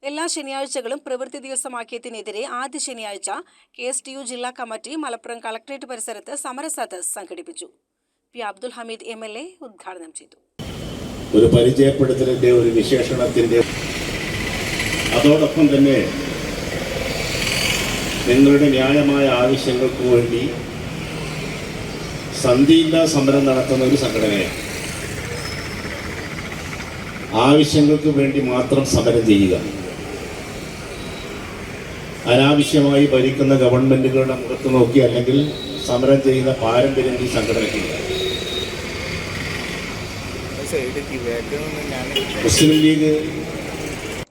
എല്ലാ ശനിയാഴ്ചകളും പ്രവൃത്തി ദിവസമാക്കിയതിനെതിരെ ആദ്യ ശനിയാഴ്ച KSTU ജില്ലാ കമ്മിറ്റി മലപ്പുറം കളക്ടറേറ്റ് പരിസരത്ത് സമരസദസ്സ് സംഘടിപ്പിച്ചു. പി. അബ്ദുൽ ഹമീദ് MLA ഉദ്ഘാടനം ചെയ്തു. ഒരു പരിചയപ്പെടുത്തലിന്റെ ഒരു വിശേഷണത്തിന്റെ അതോടൊപ്പം തന്നെ നിങ്ങളുടെ ന്യായമായ ആവശ്യങ്ങൾക്ക് വേണ്ടി സന്ധിയില്ലാ സമരം നടത്തുന്ന ഒരു സംഘടനയാണ്. ആവശ്യങ്ങൾക്ക് വേണ്ടി മാത്രം സമരം ചെയ്യുക, അനാവശ്യമായി ഭരിക്കുന്ന ഗവൺമെന്റുകളുടെ മുഖത്ത് നോക്കി അല്ലെങ്കിൽ സമരം ചെയ്യുന്ന പാരമ്പര്യം ഈ സംഘടനയ്ക്കില്ല. മുസ്ലിം ലീഗ്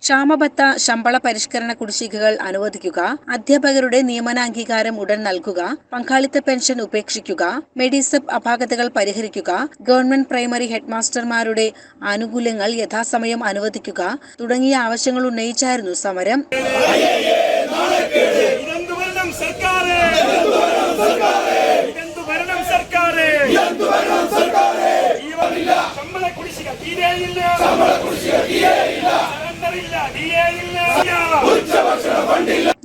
ക്ഷാമബത്ത ശമ്പള പരിഷ്കരണ കുടിശ്ശികകൾ അനുവദിക്കുക, അധ്യാപകരുടെ നിയമനാംഗീകാരം ഉടൻ നൽകുക, പങ്കാളിത്ത പെൻഷൻ ഉപേക്ഷിക്കുക, മെഡിസെപ് അപാകതകൾ പരിഹരിക്കുക, ഗവൺമെന്റ് പ്രൈമറി ഹെഡ്മാസ്റ്റർമാരുടെ ആനുകൂല്യങ്ങൾ യഥാസമയം അനുവദിക്കുക തുടങ്ങിയ ആവശ്യങ്ങൾ ഉന്നയിച്ചായിരുന്നു സമരം.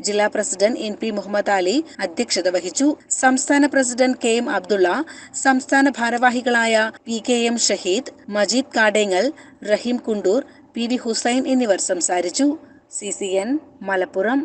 ജില്ലാ പ്രസിഡന്റ് NP മുഹമ്മദ് അലി അധ്യക്ഷത വഹിച്ചു. സംസ്ഥാന പ്രസിഡന്റ് KM അബ്ദുള്ള, സംസ്ഥാന ഭാരവാഹികളായ PKM ഷഹീദ്, മജീദ് കാടേങ്ങൽ, റഹീം കുണ്ടൂർ, PV ഹുസൈൻ എന്നിവർ സംസാരിച്ചു. CCN മലപ്പുറം.